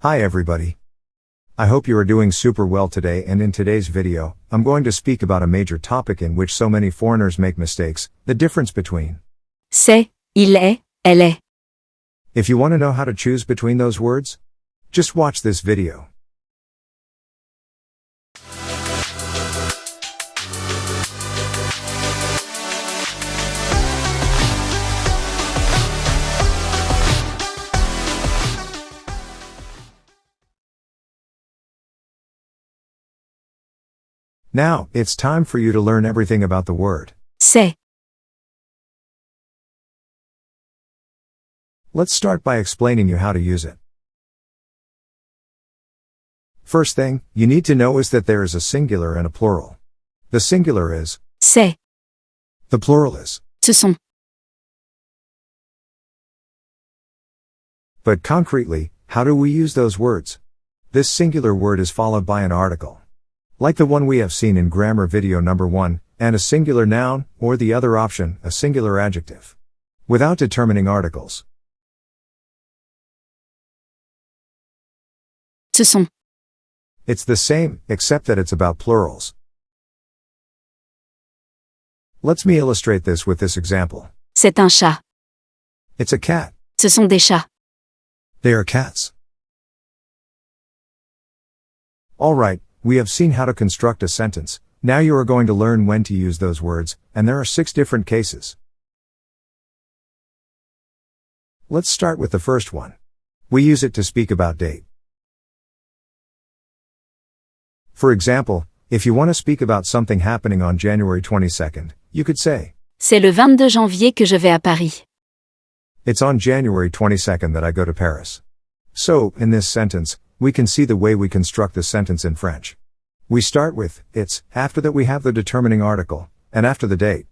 Hi everybody. I hope you are doing super well today, and in today's video, I'm going to speak about a major topic in which so many foreigners make mistakes, the difference between c'est, il est, elle est. If you want to know how to choose between those words, just watch this video. Now, it's time for you to learn everything about the word C'est. Let's start by explaining you how to use it. First thing you need to know is that there is a singular and a plural. The singular is C'est. the plural is. Ce sont. But concretely, how do we use those words? This singular word is followed by an article, like the one we have seen in grammar video number 1, and a singular noun, or the other option, a singular adjective, without determining articles. Ce sont. It's the same, except that it's about plurals. Let me illustrate this with this example. C'est un chat. It's a cat. Ce sont des chats. They are cats. Alright, we have seen how to construct a sentence. Now you are going to learn when to use those words, and there are 6 different cases. Let's start with the first one. We use it to speak about date. For example, if you want to speak about something happening on January 22nd, you could say, C'est le 22 janvier que je vais à Paris. it's on January 22nd that I go to Paris. So, in this sentence, we can see the way we construct the sentence in French. We start with it's, after that we have the determining article, and after the date.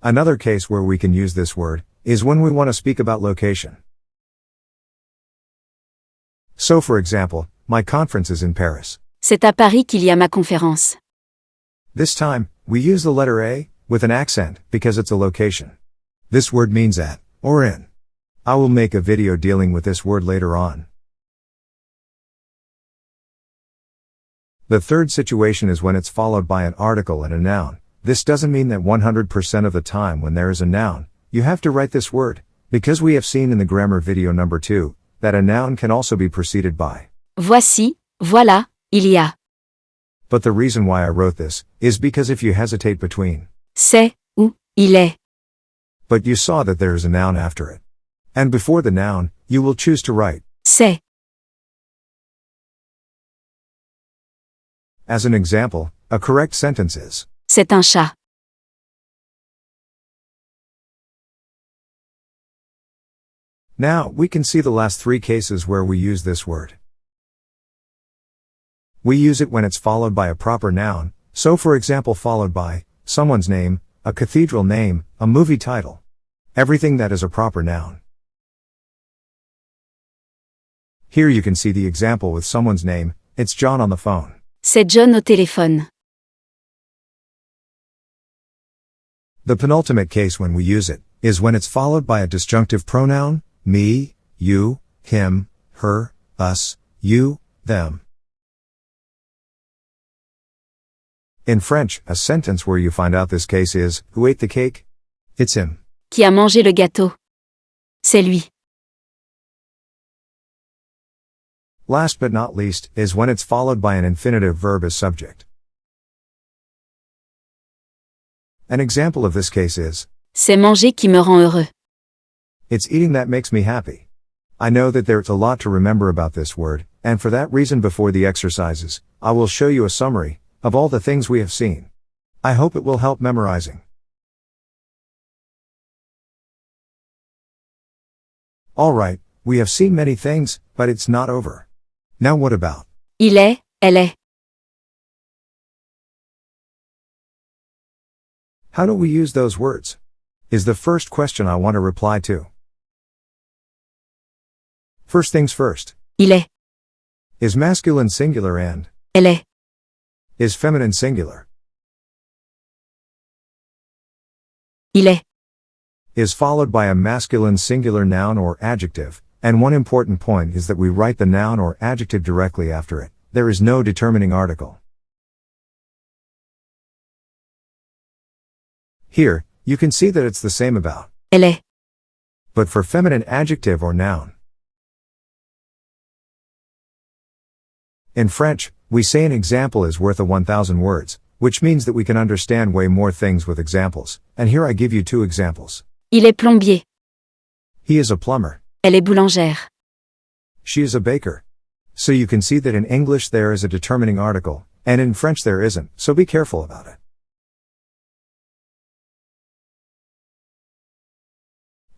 Another case where we can use this word is when we want to speak about location. So for example, my conference is in Paris. C'est à Paris qu'il y a ma conférence. This time, we use the letter A, with an accent, because it's a location. This word means at, or in. I will make a video dealing with this word later on. The third situation is when it's followed by an article and a noun. This doesn't mean that 100% of the time when there is a noun, you have to write this word, because we have seen in the grammar video number 2, that a noun can also be preceded by. Voici, voilà, il y a. But the reason why I wrote this, is because if you hesitate between C'est, ou, il est. but you saw that there is a noun after it. And before the noun, you will choose to write. C'est. As an example, a correct sentence is, C'est un chat. Now, we can see the last 3 cases where we use this word. We use it when it's followed by a proper noun, so for example followed by someone's name, a cathedral name, a movie title. Everything that is a proper noun. Here you can see the example with someone's name, it's John on the phone. C'est John au téléphone. The penultimate case when we use it, is when it's followed by a disjunctive pronoun, me, you, him, her, us, you, them. In French, a sentence where you find out this case is, who ate the cake? It's him. Qui a mangé le gâteau? C'est lui. Last but not least, is when it's followed by an infinitive verb as subject. An example of this case is, C'est manger qui me rend heureux. it's eating that makes me happy. I know that there's a lot to remember about this word, and for that reason before the exercises, I will show you a summary of all the things we have seen. I hope it will help memorizing. Alright, we have seen many things, but it's not over. Now what about Il est, elle est. how do we use those words? Is the first question I want to reply to. First things first. Il est. Is masculine singular and Elle est. is feminine singular? Il est. is followed by a masculine singular noun or adjective, and one important point is that we write the noun or adjective directly after it. There is no determining article. Here, you can see that it's the same about Elle est. but for feminine adjective or noun. In French, we say an example is worth 1,000 words, which means that we can understand way more things with examples, and here I give you 2 examples. Il est plombier. He is a plumber. Elle est boulangère. She is a baker. So you can see that in English there is a determining article, and in French there isn't, so be careful about it.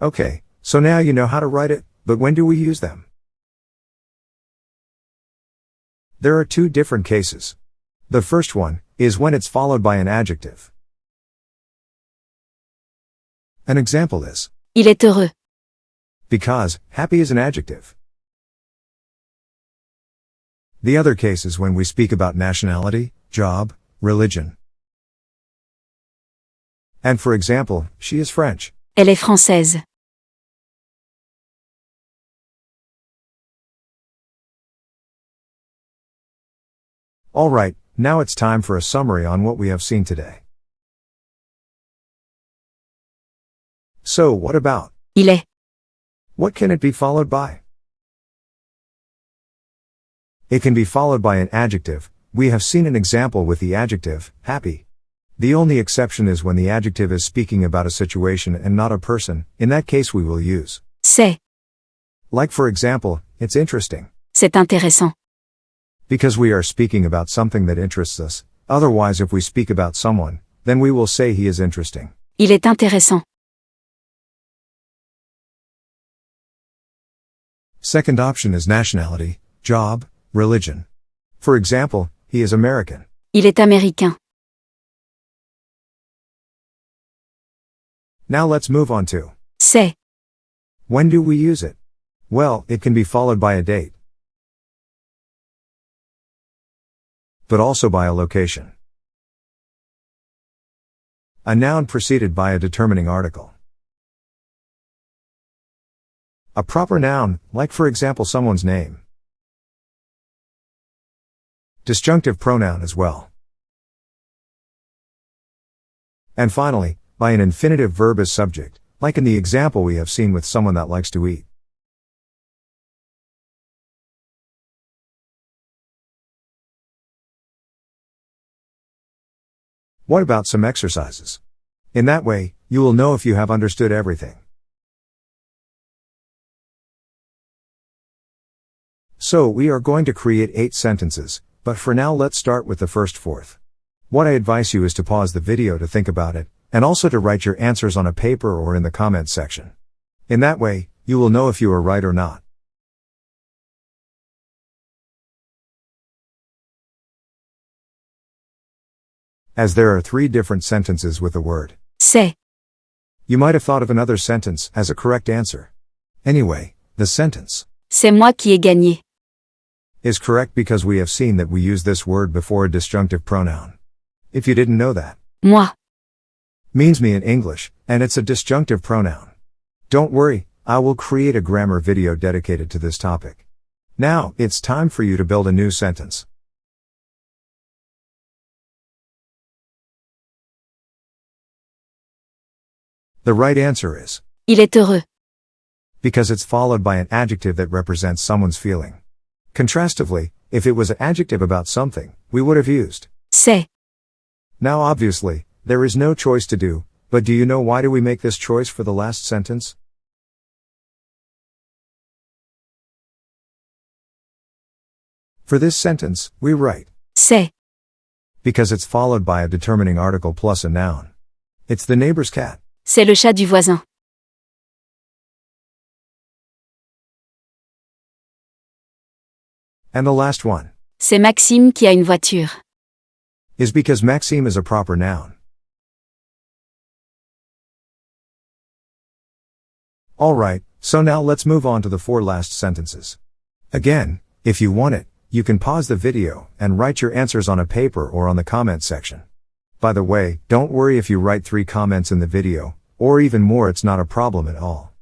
Okay, so now you know how to write it, but when do we use them? There are 2 different cases. The first one is when it's followed by an adjective. An example is, Il est heureux. because happy is an adjective. The other case is when we speak about nationality, job, religion. And for example, she is French. Elle est française. Alright, now it's time for a summary on what we have seen today. So what about? Il est. What can it be followed by? It can be followed by an adjective. We have seen an example with the adjective, happy. The only exception is when the adjective is speaking about a situation and not a person. In that case we will use C'est. like for example, it's interesting. C'est intéressant. Because we are speaking about something that interests us. Otherwise if we speak about someone, then we will say he is interesting. Il est intéressant. Second option is nationality, job, religion. For example, he is American. Il est américain. Now let's move on to C'est. when do we use it? Well, it can be followed by a date, but also by a location. A noun preceded by a determining article. A proper noun, like for example someone's name. Disjunctive pronoun as well. And finally, by an infinitive verb as subject, like in the example we have seen with someone that likes to eat. What about some exercises? In that way, you will know if you have understood everything. So we are going to create 8 sentences, but for now let's start with the first 4th. What I advise you is to pause the video to think about it, and also to write your answers on a paper or in the comments section. In that way, you will know if you are right or not. As there are 3 different sentences with the word C'est. you might have thought of another sentence as a correct answer. Anyway, the sentence C'est moi qui ai gagné. is correct because we have seen that we use this word before a disjunctive pronoun. If you didn't know that, Moi. means me in English, and it's a disjunctive pronoun. Don't worry, I will create a grammar video dedicated to this topic. Now, it's time for you to build a new sentence. The right answer is Il est heureux. because it's followed by an adjective that represents someone's feeling. Contrastively, if it was an adjective about something, we would have used C'est. Now obviously, there is no choice to do, but do you know why do we make this choice for the last sentence? For this sentence, we write C'est. because it's followed by a determining article plus a noun. It's the neighbor's cat. C'est le chat du voisin. And the last one C'est Maxime qui a une voiture. is because Maxime is a proper noun. Alright, so now let's move on to the 4 last sentences. Again, if you want it, you can pause the video and write your answers on a paper or on the comment section. By the way, don't worry if you write 3 comments in the video, Or even more, it's not a problem at all.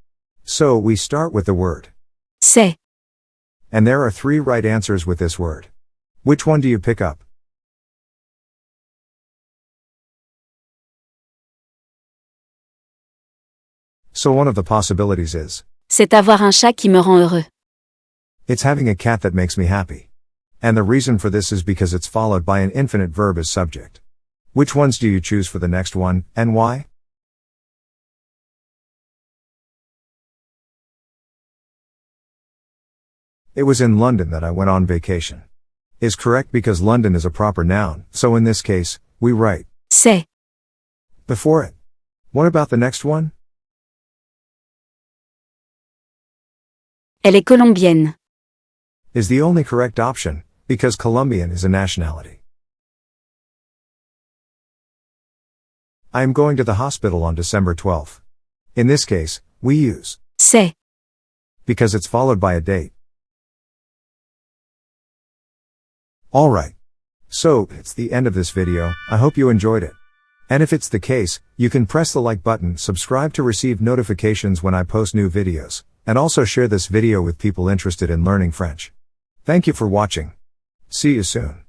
So, we start with the word. C'est. And there are 3 right answers with this word. Which one do you pick up? So one of the possibilities is, C'est avoir un chat qui me rend heureux. it's having a cat that makes me happy. And the reason for this is because it's followed by an infinite verb as subject. Which ones do you choose for the next one, and why? It was in London that I went on vacation. Is correct because London is a proper noun, so in this case, we write C'est. before it. What about the next one? Elle est colombienne. Is the only correct option, because Colombian is a nationality. I am going to the hospital on December 12th. In this case, we use C'est. because it's followed by a date. Alright. So, it's the end of this video. I hope you enjoyed it. And if it's the case, you can press the like button, subscribe to receive notifications when I post new videos, and also share this video with people interested in learning French. Thank you for watching. See you soon.